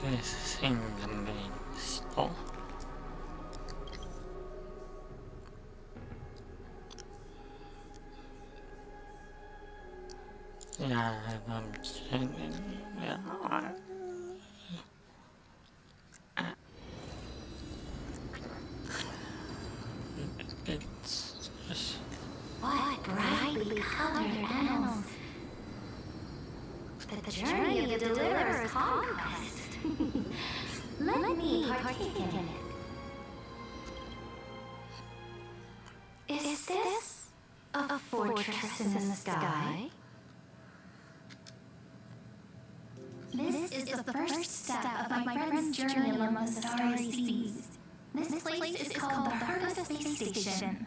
This thing the main store. Yeah, I'm kidding. It's just... What brightly colored animals! The journey of the deliverer's conquest. Let me partake in it. Is this a fortress in the sky? This is the first step of my friend's journey along the starry seas. This place is called the heart of the space station.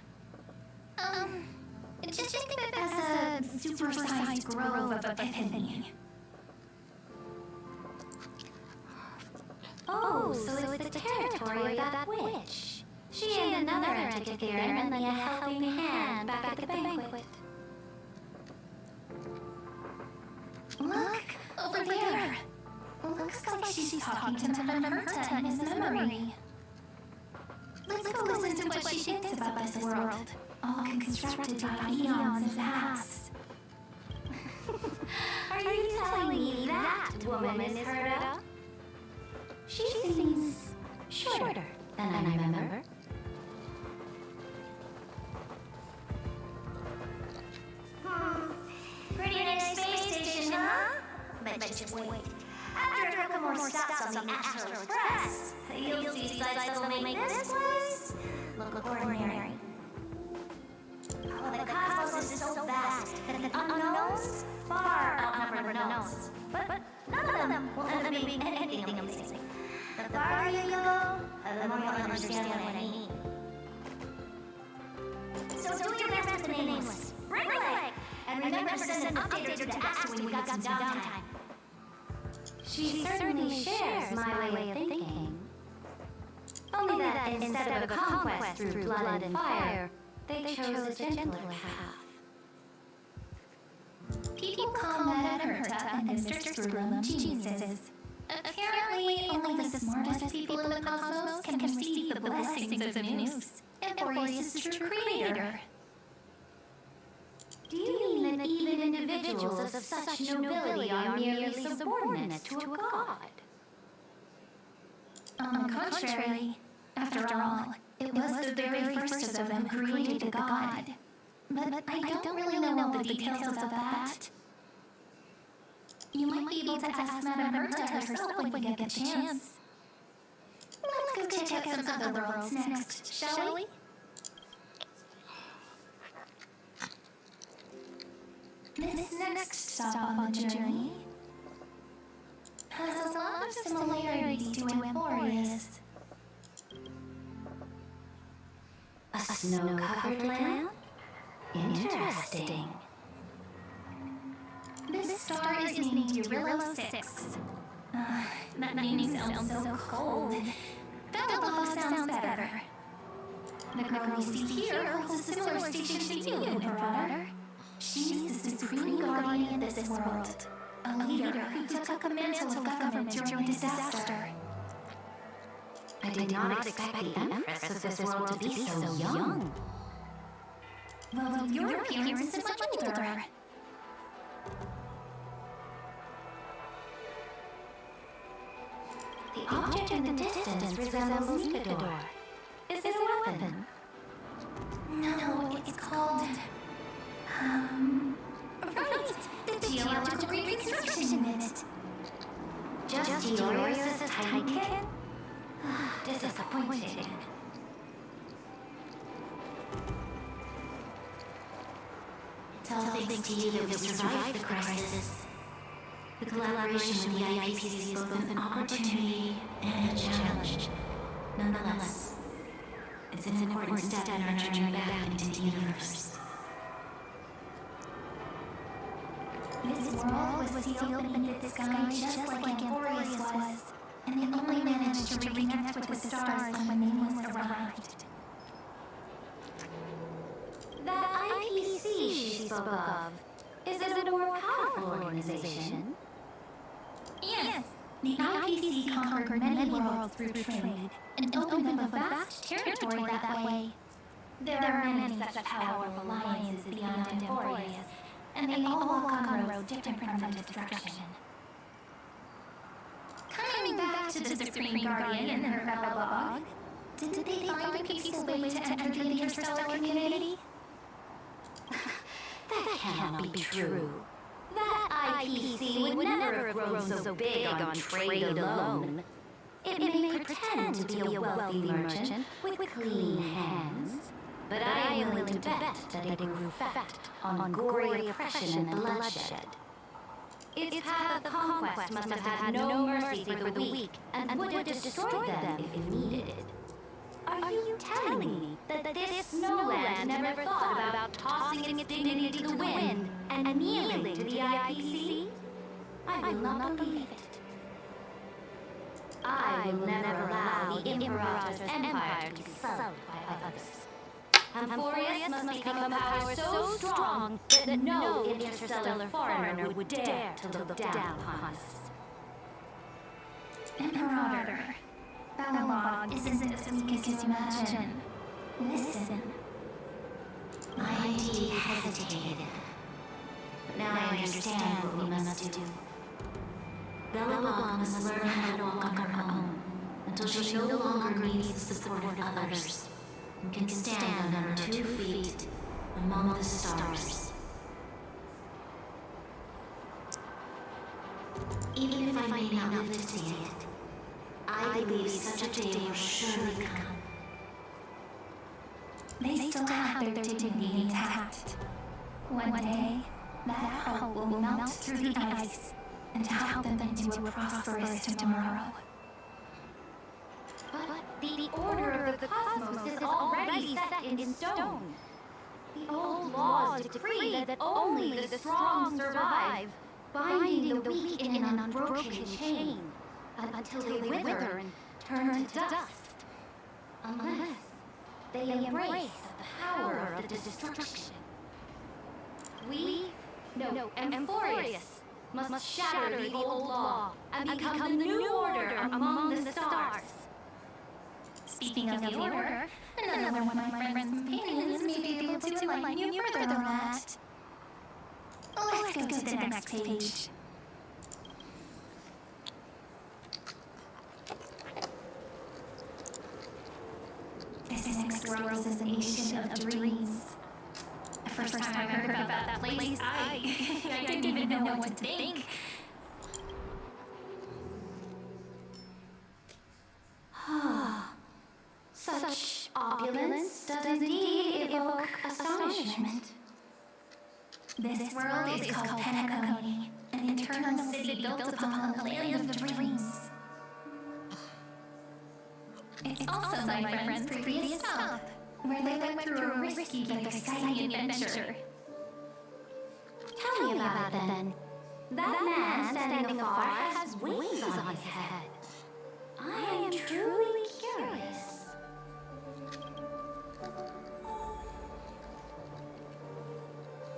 Just think of it as a super-sized grove of epiphany. Oh, so it's the territory of that witch. She and another Antikythera lent me a helping hand back at the banquet. Look, over there. Looks like she's talking to Herta in his memory. Let's go listen to what she thinks about this world, all constructed by eons past. Are you telling me that woman is Herta? She seems shorter than I remember. Pretty nice space station, huh? But just wait. After a couple more stops on the Astro Express, you'll see sights that'll make this place look ordinary. Oh, the cosmos is so vast that the unknowns far outnumber the knowns. But none of them will end up being anything amazing. The farther you go, the more you'll understand what I mean. So do your best with the nameless. Bring a leg! And remember to send an update or two to Astro when you've got some downtime. She certainly shares my way of thinking. Only that instead of a conquest through blood and fire, they chose a gentler path. People call Ned and Herta and Mr. Screwlum geniuses. Apparently, only the smartest people in the cosmos can receive the blessings of Zeus, Emporius' true creator. Do you mean that even individuals of such nobility are merely subordinates to a god? On the contrary, after all, it was the very first of them who created the god. But I don't really know all the details of that. You might be able to ask Madame Herta herself when you get the chance. Let's go check out some other worlds next, shall we? This next stop on the journey has a lot of similarities to Emporius. A snow-covered land? Interesting. This star is named Eurylo 6. That name sounds so cold. Philippa sounds better. The girl we see here holds a similar station to you, Imperator. She's the supreme guardian of this world. A leader who took the mantle of government during disaster. I did not expect the Empress of this world to be so young. Well, your appearance is much older. The object in the distance resembles Nikador. Is it a weapon? No, it's called... Right! The geological reconstruction unit. Just Eorios' Titan? Disappointing. It's all thanks to you that we survived the crisis. The collaboration with the IPCC is both an opportunity and a challenge. Nonetheless, it's an important step in our journey back into the universe. This world was sealed beneath the sky just like Emporius was, and they only managed to reconnect with the stars when Nameless arrived. That IPC she spoke of, Is it a more powerful organization? Yes, the IPC conquered many worlds through trade and opened up a vast territory that way. There are many such powerful alliances beyond Emphorius, and they all walk on roads different from destruction. Coming back to the Supreme Guardian and her fellow log, did they find a peaceful way to enter the interstellar community? That cannot be true. That IPC would never have grown so big on trade alone. It may pretend to be a wealthy merchant with clean hands, but I am willing to bet that it grew fat on gory oppression and bloodshed. Its path of conquest must have had no mercy for the weak and would have destroyed them if needed. Are you telling me that this snowland never thought about tossing its dignity to the wind and kneeling to the IPC? I will not believe it. I will never allow the Imperator's empire to be sullied by others. Emphorius must become a power so strong that no interstellar foreigner would dare to look down upon us. Imperator, Balabog isn't as weak as you imagine. Listen. I indeed hesitated. But now I understand what we must do. Balabog must learn how to walk on her own until she no longer needs the support of others and can stand on her 2 feet among the stars. Even if I may not live to see it, I believe such a day will surely come. They still have their dignity intact. One day, that hope will melt through the ice and help them into a prosperous tomorrow. But the order of the cosmos is already set in stone. The old laws decree that only the strong survive, binding the weak in an unbroken chain until they wither and turn to dust. Unless they embrace the power of the destruction. We, no, Emphorius, must shatter the old law and become the new order among the stars. Speaking of the order, another one of my friend's companions may be able to enlighten you further on that. Let's go to the next page. This next world is an ancient of dreams. The first time I heard about that place, I didn't even know what to think. Such opulence does indeed evoke astonishment. This world is called Penacony, an eternal city built upon a land of dreams. It's also my friend's previous stop, where they went through a risky but exciting adventure. Tell me about it then. That man standing afar has wings on his head. I am truly curious.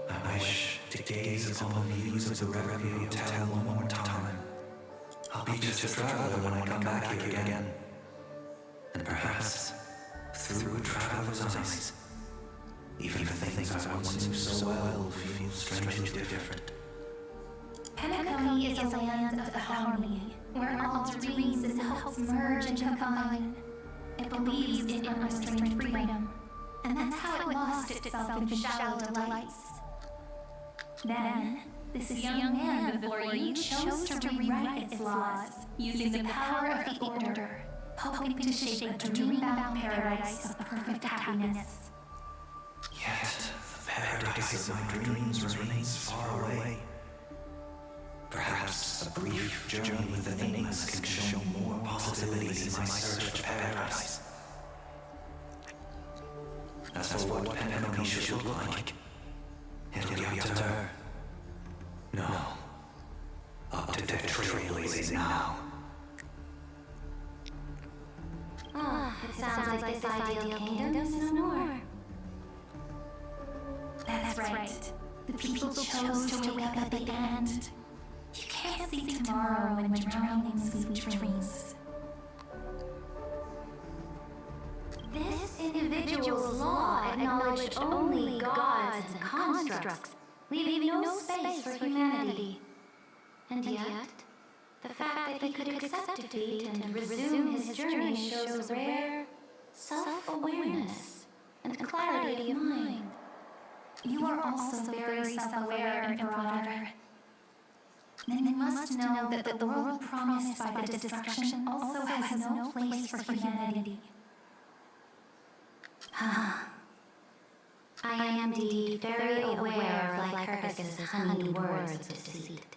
I wish to gaze upon the views of the Revy Hotel one more time. I'll be just a traveler when I come back here again. And perhaps, through a traveler's eyes, even the things I once knew so well will feel strangely different. Penacony is a land of harmony, where all dreams and hopes merge and combine. It believes in unrestrained freedom, and that's how it lost itself in shallow delights. Then, this young man before you chose to rewrite its laws, using the power of the order, hoping to shape a dream-bound paradise of perfect happiness. Yet, the paradise of my dreams remains far away. Perhaps a brief journey with the nameless can show more possibilities in my search for paradise. As for what Penacony should look like, it'll be up to her. No, up to their trailblazing now. It sounds like this ideal kingdom is no more. That's right. The people chose to wake up at the end. You can't see tomorrow when you're drowning in sweet dreams. This individual's law acknowledged only gods and constructs, leaving no space for humanity. And yet, the fact that he could accept defeat and resume his journey shows rare self-awareness and clarity of mind. You are also very self-aware, Imperator. Then you must know that the world promised by the destruction also has no place for humanity. I am indeed very aware of Lycurgus' honeyed words of deceit.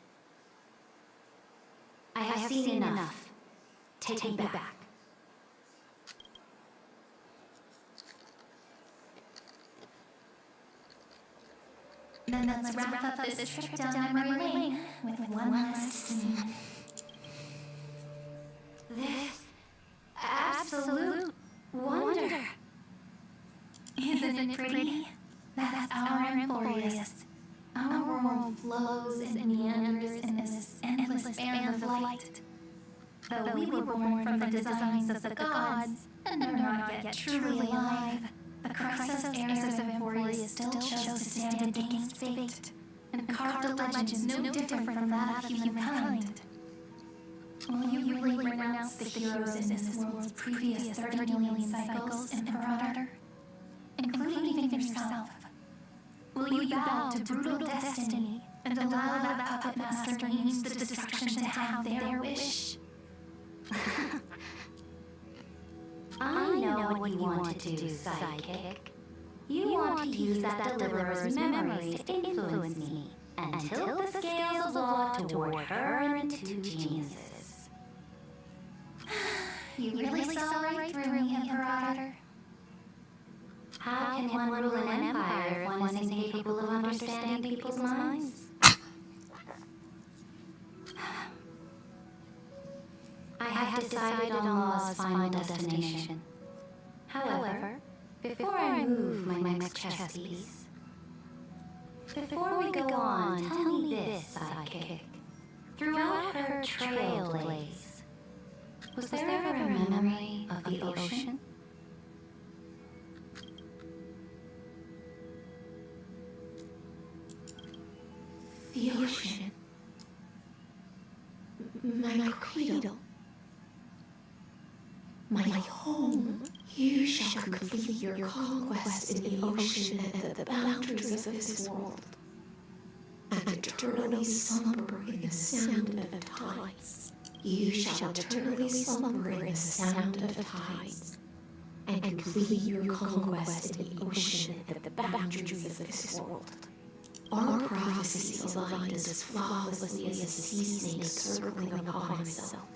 I have seen enough. Take me back. Then let's wrap up this trip down memory lane with one last scene. This absolute wonder. Isn't it pretty? That's our Emporius. Our world flows and meanders in this endless span of light. Though we were born from the designs of the gods and are not yet truly alive, the Chrysos heirs of Emporius still chose to stand against fate and carved a legend no different from that of humankind. Will you really renounce the heroes in this world's previous 30 million cycles, Imperator? Including even yourself. Will you bow to brutal destiny and allow that puppet master aims the destruction to have their wish? I know what you want to do, sidekick. You want to use that deliverer's memories to influence me and tilt the scales of law toward her and two geniuses. You really saw right through me, Imperator. How can one rule an empire if one is incapable of understanding people's minds? I have decided on law's final destination. However, before I move my next chess piece, before we go on, tell me this, sidekick. Throughout her trailblaze, was there ever a memory of the ocean? The ocean. My cradle. My home. You shall complete your conquest in the ocean and the boundaries of this world, and eternally slumber in the sound of tides. You shall eternally slumber in the sound of tides, and complete your conquest in the ocean and the boundaries of this world. Our prophecies aligned as flawlessly as a sea snake circling upon himself.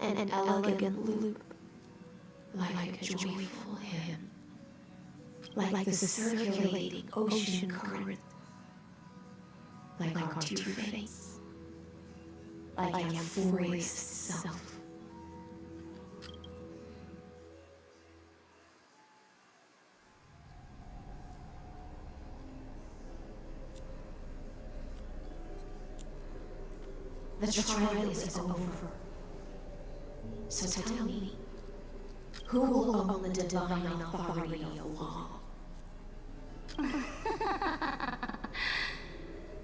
An elegant loop, like a joyful hymn, like the circulating ocean current, like our two fates, like Euphoria's self. The trial is over. So tell me, who will own the divine authority of law?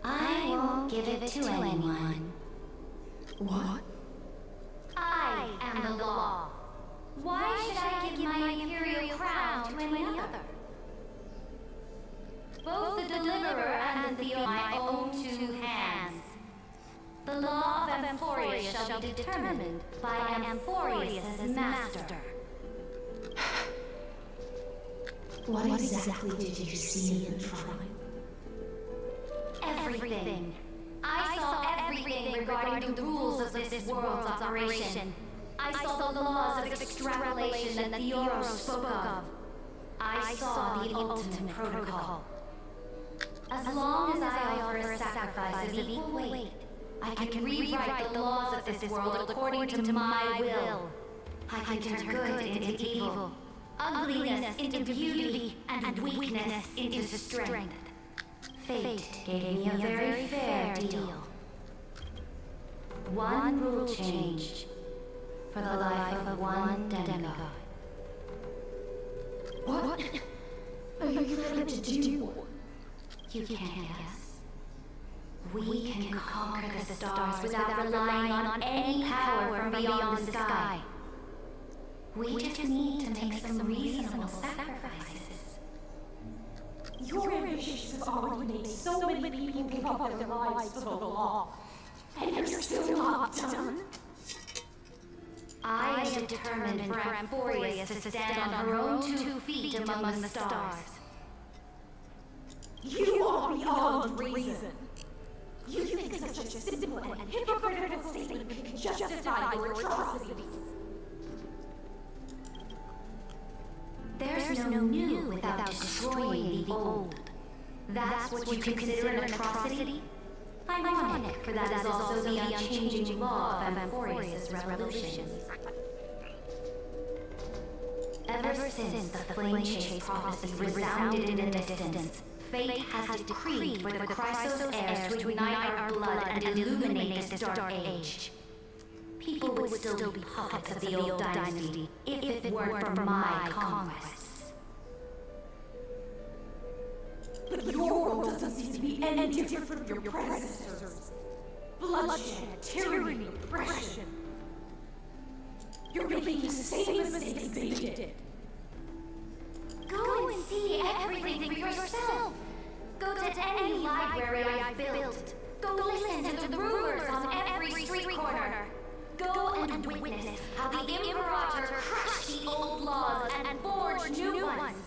I won't give it to anyone. What? I am the law. Why should I give my imperial crown to any other? Both the deliverer and the thief are my own two hands. The law of Emporius shall be determined by Emporius' master. What exactly did you see in the trial? Everything. I saw everything regarding the rules of this world's operation. I saw the laws of extrapolation that Theoro spoke of. I saw the ultimate protocol. As long as I offer a sacrifice of equal weight, I can rewrite the laws of this world according to my will. I can turn good into evil, ugliness into beauty, and weakness into strength. Fate gave me a very fair deal. One rule change for the life of one demigod. What are you planning to do? You can't guess. We can conquer the stars without relying on any power from beyond the sky. We just need to make some reasonable sacrifices. Your ambitions have already made so many people give up their lives for the law. And you're still not done. I am determined for Amphorius to stand on her own 2 feet among the stars. You are beyond reason. You think such a simple and hypocritical statement can justify your atrocities. There's no new without destroying the old. That's what you consider an atrocity? Ironic, for that is also the unchanging law of Amphorius' revolutions. Ever since the Flame Chase prophecy resounded in the distance, fate has decreed for the Chrysos heirs to ignite our blood and illuminate this dark age. People would still be puppets of the old dynasty if it weren't for my conquests. But your world doesn't seem to be any different from your predecessors. Bloodshed, tyranny, oppression. You're making the same mistakes they did. Go and see everything for yourself. Go to any library I've built. Go listen to the rumors on every street corner. Go and witness how the Imperator crushed the old laws and forged new ones.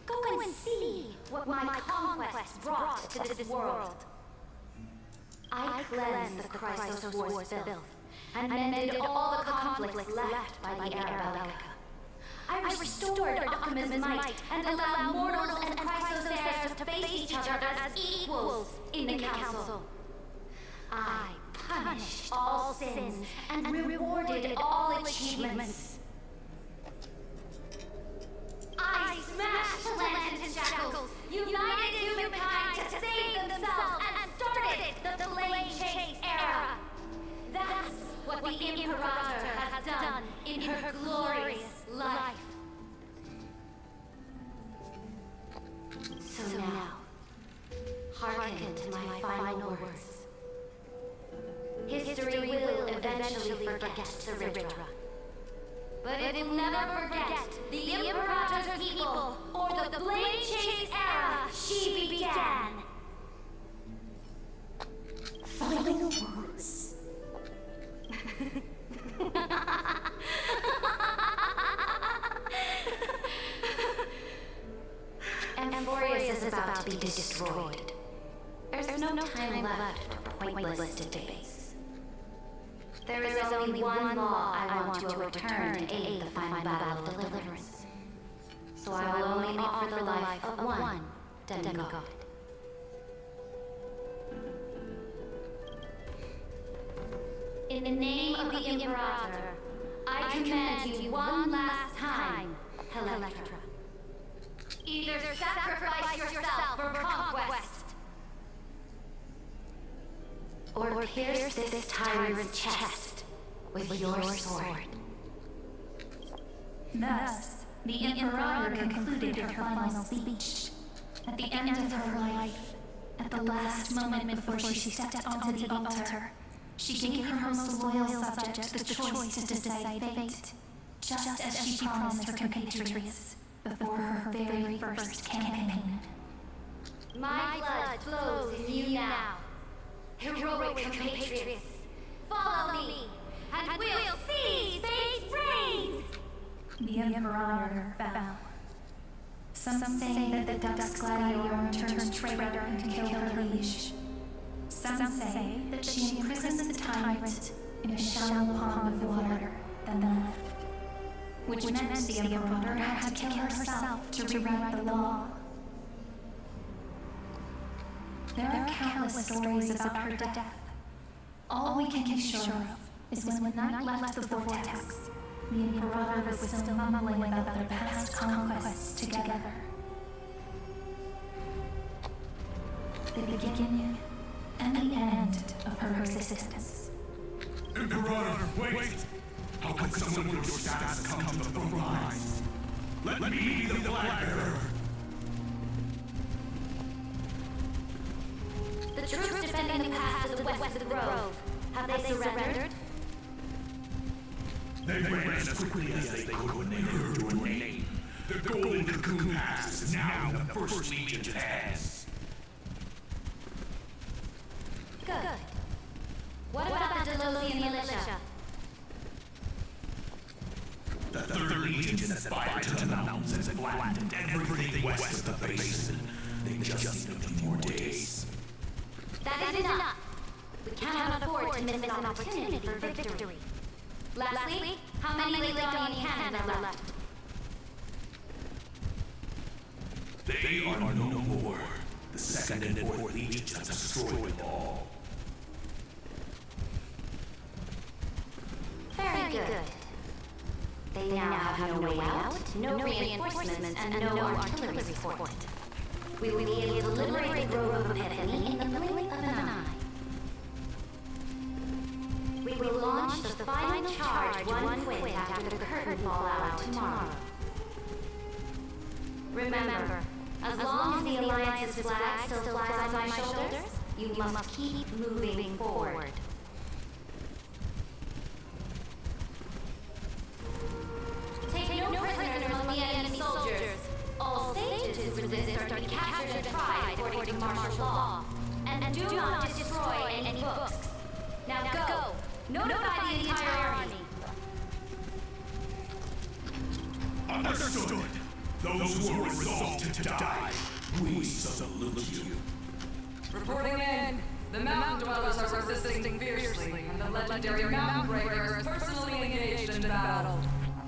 Go and see what my conquest brought to this world. I cleansed the Chrysos War's filth and mended all the conflicts left by the Arabellica. I restored Optimus' might and allowed mortals and Chrysos heirs to face each other as equals in the council. I punished all sins and rewarded all achievements. I smashed Atlantis' shackles, united humankind to save themselves, and started the Flame Chase era. That's what the Imperator has done in her glorious life. So now, hearken to my final words. History will eventually forget Ceridra, but it will never forget the Imperator's people or the Flame Chase era she began. Final words. Amphorius is about to be destroyed. There's no time left for pointless debates. There is only one law I want to overturn to aid the final battle of deliverance. So I will only offer the life of one demigod. In the name of the Imperator, I command you one last time, Electra. Either sacrifice yourself for conquest, or pierce this tyrant's chest with your sword. Thus, the Imperator concluded her final speech. At the end of her life, at the last moment before she stepped onto the altar, she gave her most loyal subject the choice to decide fate, just as she promised her compatriots before her very first campaign. My blood flows in you now. Heroic compatriots, follow me, and we'll see fate's reign! The Imperator fell. Some say that the Dux Gladiator turned traitor and killed her liege. Some say that she imprisoned the tyrant in a shallow pond of water, then left. Which meant the Imperator had to kill herself to rewrite the law. There are countless stories about her death. All we can be sure of is when night left the vortex, the Imperator was still mumbling about their past conquests together. the beginning and the end of her existence. Emperor, wait! How could someone with your status come to the front lines? Let me be the flag bearer! The troops defending the pass to the west of the grove. Have they surrendered? They ran as quickly as they could when they heard your name. The Golden Cocoon Pass is now in the First Legion's hands. Good. What about the Delosian militia? The Third Legion set fire to the mountains and flattened everything west of the basin. They just need a few more days. That is enough. We cannot afford to miss an opportunity for victory. Lastly, how many Legonian cannons are left? They are no more. The Second and Fourth Legions have destroyed them all. Very good. They now have no way out, no reinforcements, and no artillery support. We will be able to liberate the Grove of Epiphany in the blink of an eye. We will launch the final charge one quint after the curtain fallout tomorrow. Remember, as long as the Alliance's flag still flies on my shoulders, you must keep moving forward. Take no prisoners among the enemy soldiers. All sages who resist are to be captured and tried according to martial law. And do not destroy any books. Now go! Notify the entire army. Understood. Those who are resolved to die, we salute you. Reporting in. The mountain dwellers are resisting fiercely, and the legendary Mountain Breaker is personally engaged in battle.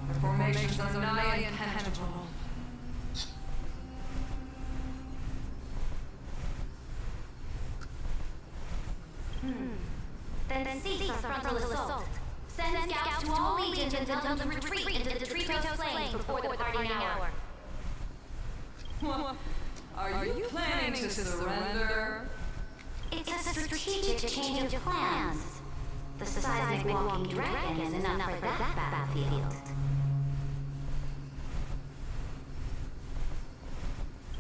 Their formations are nigh impenetrable. Then cease our frontal assault. Send scouts to all legions and tell them to retreat into the Detritos Plains before the parting hour. Are you planning to surrender? It's a strategic change of plans. The seismic walking dragon is enough for that battlefield.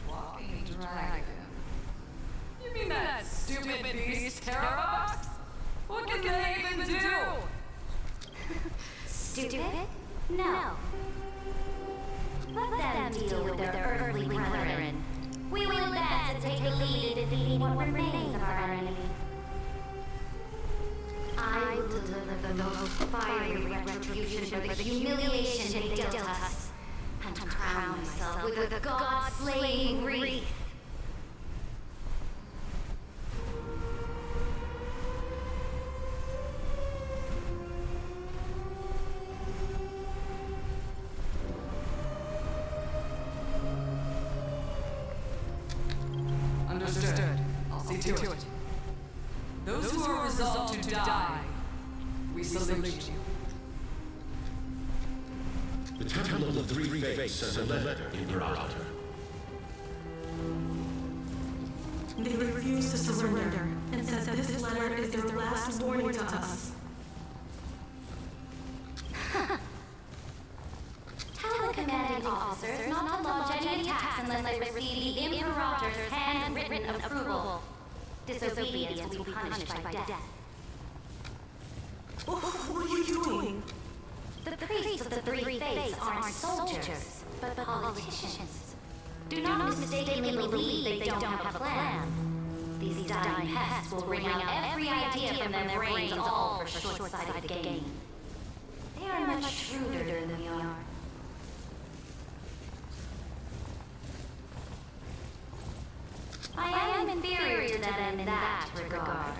Walking dragon? You mean that stupid beast, Terrorbox? What can they even do? Stupid? No. Let them deal with their earthly brethren. We will advance and take the lead in defeating what remains of our enemy. I will deliver the most fiery retribution for the humiliation they dealt us, and crown myself with a god-slaying wreath. Understood. I'll see to it. Those who are resolved to die, we salute you. The Temple of the Three Fates sent a letter, Imperator. They refuse to surrender and said that this letter is their last warning to us. Tell the commanding officers not to launch any attacks unless they receive the Imperator's handwritten approval. Disobedience will be punished by death. What are you doing? The priests of the Three Fates aren't soldiers, but politicians. Do not mistakenly believe they don't have a plan. These dying pests will wring out every idea from their brains, all for short-sighted gain. They are much shrewder than we are. I am inferior to them in that regard.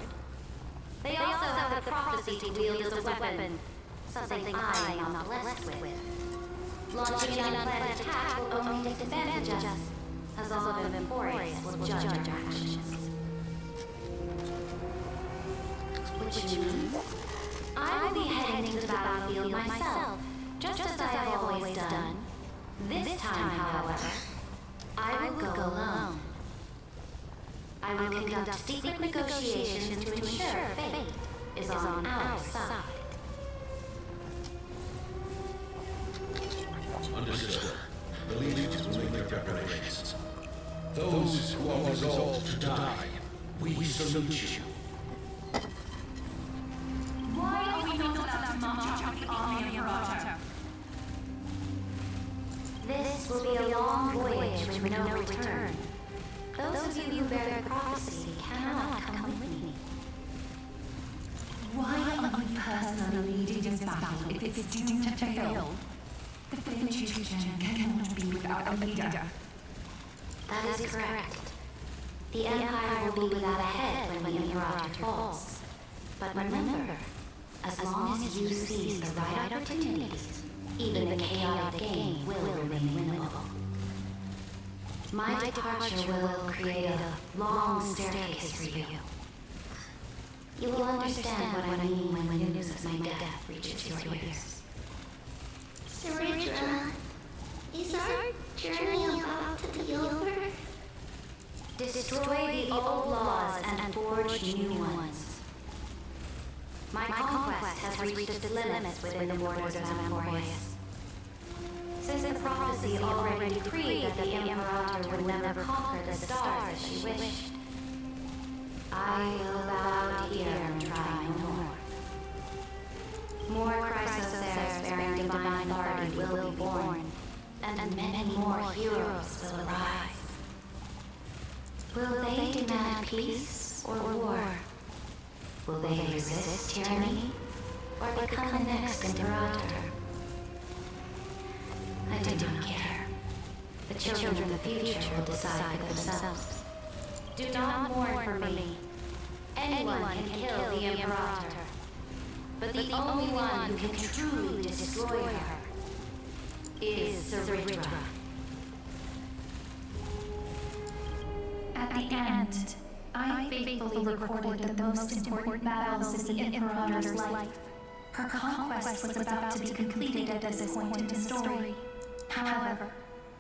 They also have the prophecy to wield as a weapon, something I am not blessed with. Launching an unplanned attack will only disadvantage us, as all of Emporius will judge our actions. Which means I will be heading to the battlefield myself, just as I have always done. This time, however, I will go alone. I will conduct secret negotiations to ensure fate is on our side. Understood. The legions will make their preparations. Those who are resolved to die, we salute you. Why are we not allowed to march out the army of Verata? This will be a long voyage with no return. Those of you who bear the prophecy cannot come with me. Why are we personally leading this battle if it's doomed to fail? The village cannot be without a leader. That is correct. The Empire will be without a head when the Imperator falls. But remember, as long as you seize the right opportunities, even the chaotic game will remain winnable. My departure will create a long staircase for you. You will understand what I mean when the news of my death reaches your ears. Saridra, is our journey about to be over? Destroy the old laws and forge new ones. My conquest has reached its limits within the borders of Amorius. Since the prophecy already decreed that the Imperator would never conquer the stars as she wished, I will bow here and try no more. More Chrysosairs bearing divine authority will be born, and many more heroes will arise. Will they demand peace or war? Will they resist tyranny or become the next Imperator? I do not care. The children of the future will decide for themselves. Do not mourn for me. Anyone can kill the Imperator. But the only one who can truly destroy her is Saridra. At the end, I faithfully recorded the most important battles in the Imperator's life. Her conquest was about to be completed at this point in the story. However,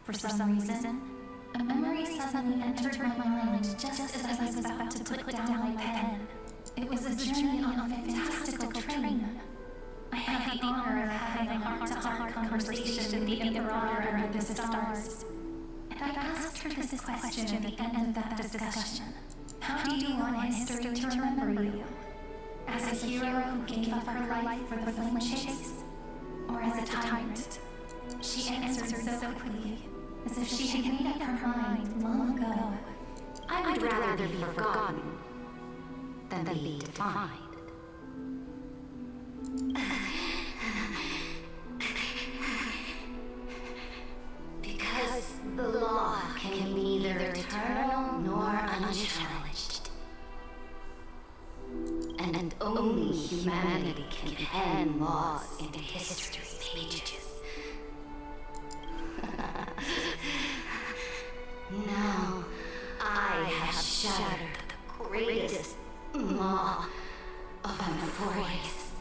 for some reason, a memory suddenly entered my mind just as I was about to put down my pen. It was a journey on a fantastical train. I had the honor of having a heart-to-heart conversation with the Imperator under the stars. And I asked her this question at the end of that discussion. How do you want history to remember you? As a hero who gave up her life for the flame chase? Or as a tyrant? She answered so quickly, as if she had made up her mind long ago. I would rather be forgotten than be defined. Because the law can be neither eternal nor unchallenged. And only humanity can pen laws into history's pages. Now, I have shattered the greatest law of Amphorius.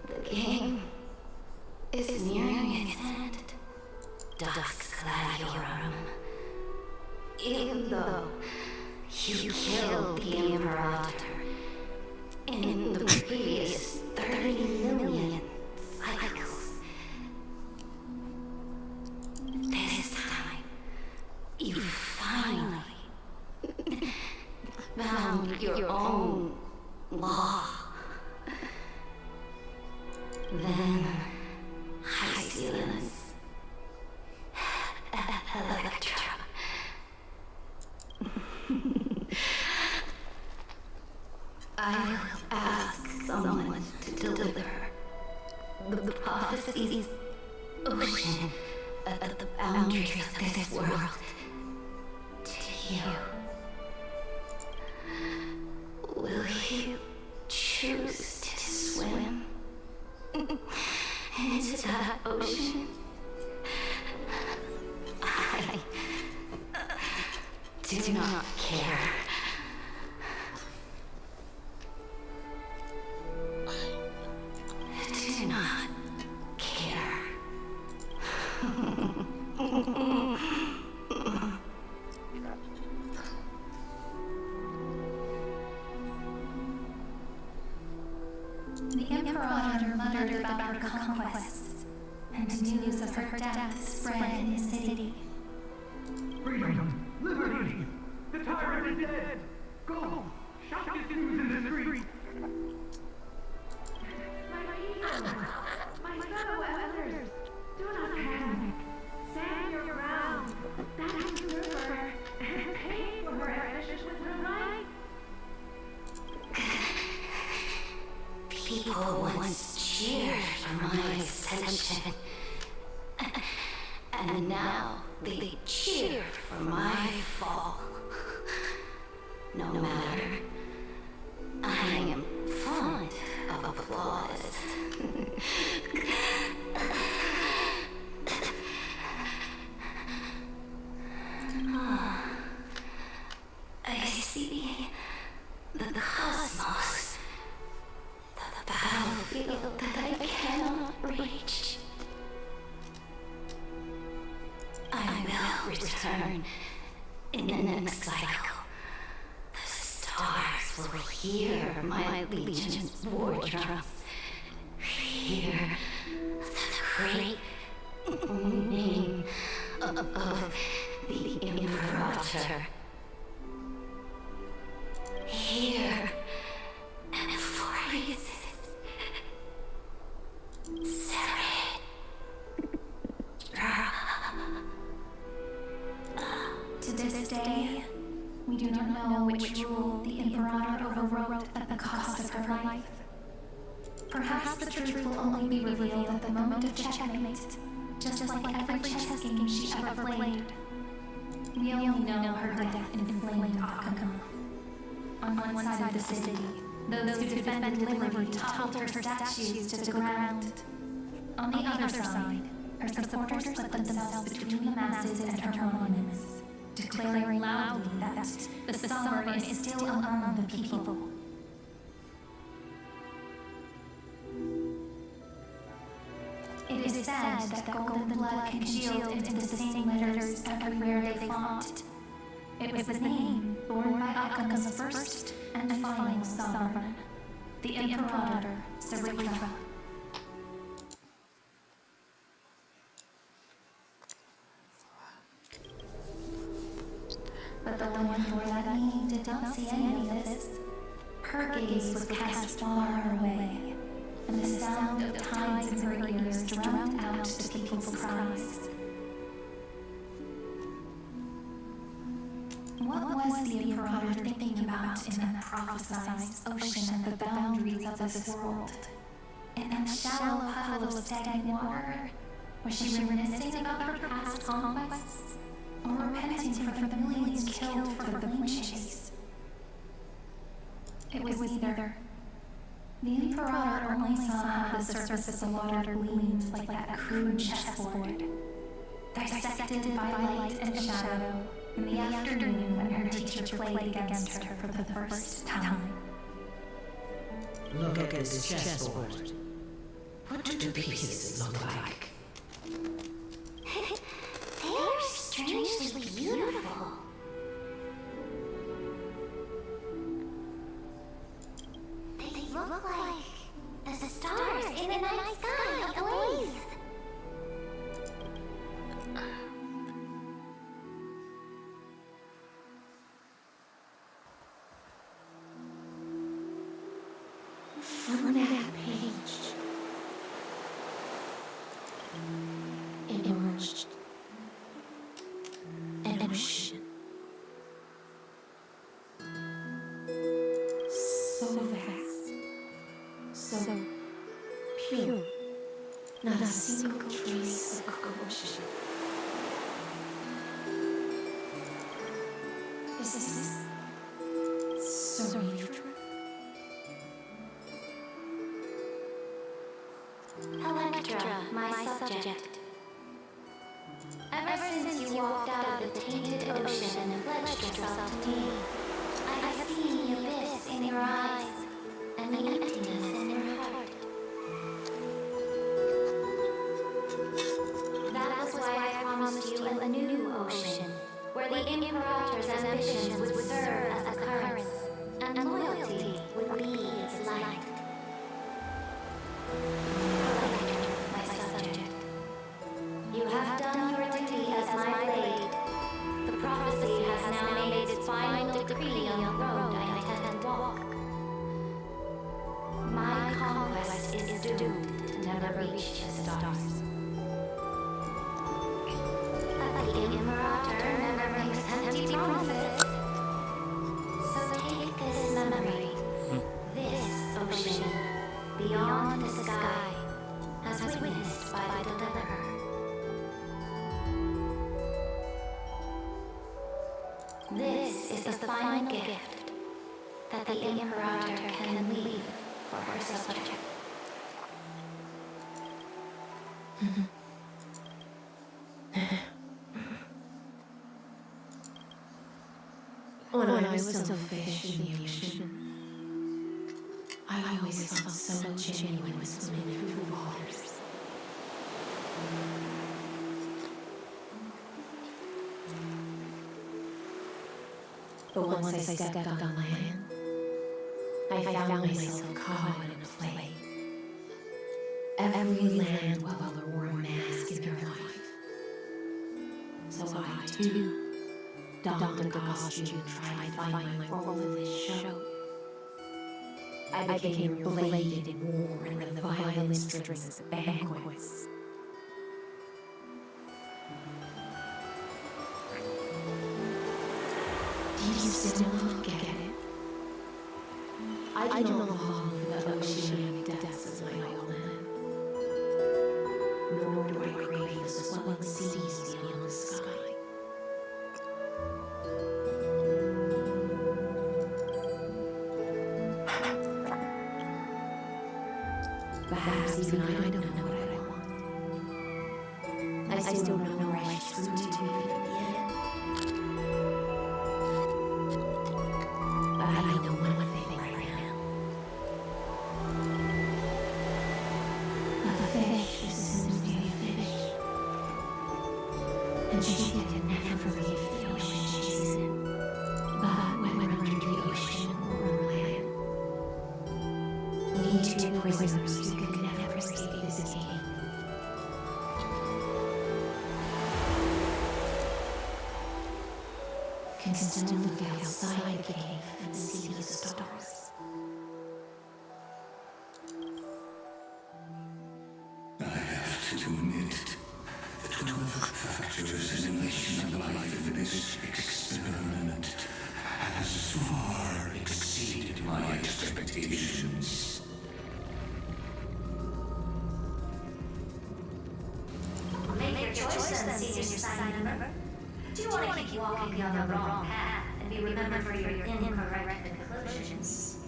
The game is nearing its end. Dux Gladiorum. Even though you killed the Imperator in the previous 30 million cycles, this time you finally found your own law. Then Hysilence, Electra. I will ask someone to deliver the prophecy's ocean at the boundaries of this world to you. Will you choose to swim into that ocean? I do not care. Do not care. conquests, and news of her death spread in the city. Freedom! Liberty! The tyrant is dead! Go! Shout this news in the street! My fellow elders, do not panic. Stand your ground. That is her. Pay for her ambition with her right. People once cheered for my ascension, and now they cheer for my fall. No matter, I am fond of applause. I see the cosmos, the battlefield that I cannot reach. I will return in the next cycle. The stars will hear my legion's war drums. Hear the great name of the Imperator. Hear voices. To this day, we do not know which rule the Imperator overwrote at the cost of her life. Perhaps the truth will only be revealed at the moment of checkmate, just like every chess game she ever played. We only know her death inflamed Akama. On one side of the city, those who defended liberty toppled her statues to the ground. On the other side, her supporters split themselves between the masses and her monuments, declaring loudly that the sovereign is still among the people. It is said that golden blood congealed into the same letters everywhere they fought. It was the name borne by Akama's first and final sovereign, the Imperator Saritra. But the one who bore that name did not see any of this. Her gaze was cast far away, and the sound of tides in her ears drowned out the people's cries. What was the Imperator thinking about in that prophesized ocean at the boundaries of this world? In that shallow puddle of stagnant water? Was she reminiscing about her past conquests? Or repenting for the millions killed for the blame chase? It was neither. The Imperator only saw how the surface of the water gleamed like that crude chessboard, dissected by light and shadow in the afternoon when her teacher played against her for the first time. Look at this chessboard. What do the pieces look like? They're strangely beautiful. They look like the stars in the night sky ablaze. From that page emerged an ocean. So vast, so pure, not a single trace of corruption. Is this Saritra? Electra, my subject. Ever since you walked out of the tainted ocean and pledged yourself to me, I have seen the abyss in your eyes and the emptiness in your heart. That was why I promised you a new ocean, where the Imperator's ambitions would serve as a current, and loyalty would be its light. Electra, my final gift that the Imperator can leave for her subject. When I was still a fish in the ocean, I always felt so genuine swimming through the waters. But once I stepped on land, I found myself caught in a play. Every land dweller wore a mask in their life. So I, too, donned a costume and tried to find my role in this show. I became your blade in war and the violin strings at banquets. Do you still not get it? I do not long for the oceanic depths of my homeland, nor do I crave the swelling seas beyond the sky. Perhaps even I don't know what I want. I still don't know where I should swim to even in the end. But I know one thing right now. A fish is simply a fish. And she can never forget the ocean she's in. But when we're under the ocean or land, we two prisoners who could never escape this game. Can still look outside the cave and see the stars. I have to admit, the 12 factors in relation of life in this experiment has far exceeded my expectations. Make your choice then, senior society member. Do you want to keep walking down the wrong path and be remembered for your incorrect conclusions?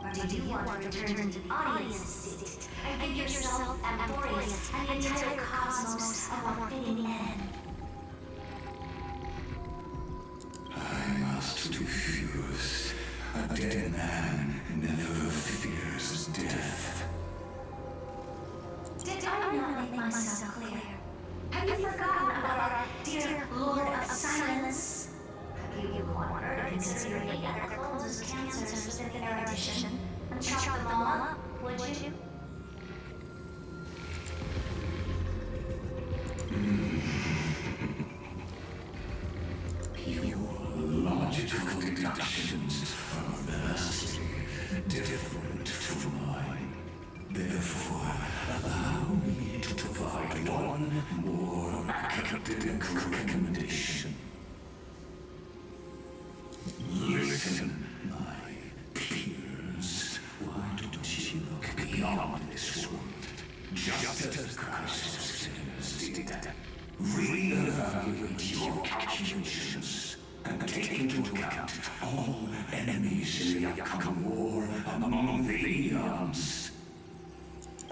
Or do you want to return to the audience seat and give yourself, Amphorius, and the entire cosmos a more fitting end? I must refuse. A dead man never fears death. Did I not make myself clear? Have you forgotten about our dear Lord of Silence? Have you wondered, considering the other clones as cancers within their addition, and chop them all up, would you? Your logical deductions are vastly different from mine. Therefore, allow me to provide one more academic recommendation. Listen, my peers. Why don't you look beyond this world? Just as Christ's sinners did. Reevaluate your calculations and take into account all enemies in the upcoming war among the eons.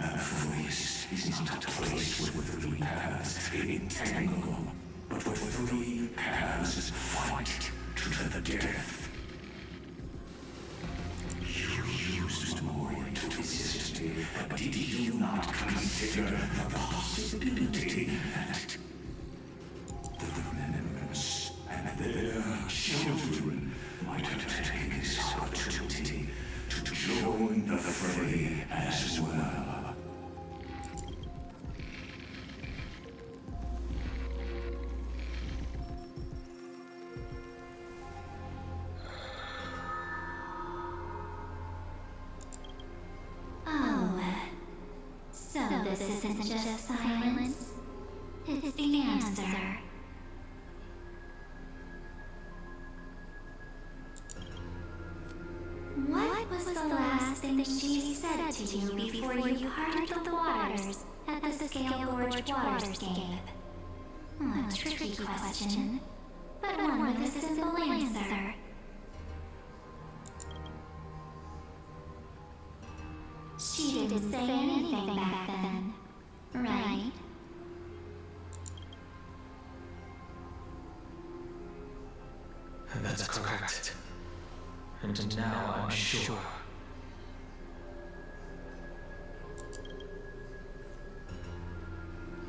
Amphorius is not a place where three paths entangle, but where three paths fight to the death. You used more to resist me, but did you not consider the possibility that the remembrance and their children might have taken this opportunity to join the fray as well? So this isn't just silence, it's the answer. What was the last thing she said to you before you parted the waters at the Scale Gorge Waterscape? A tricky question, but one one with a simple answer. She didn't say anything back then, right? That's correct. And now I'm sure.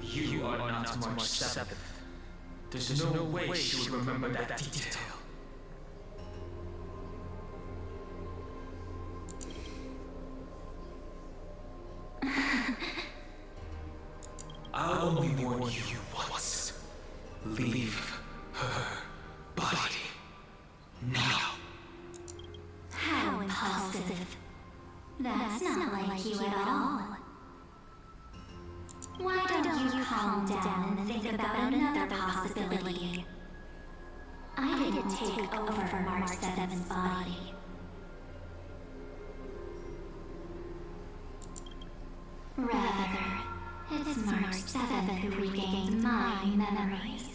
You are not March 7th. There's no way she would remember that detail. I'll only warn you once. Leave her body now. How impulsive. That's not like you at all. Why don't you calm down and think about another possibility? I didn't take over March 7's body. Rather, it's March 7 who regained my memories.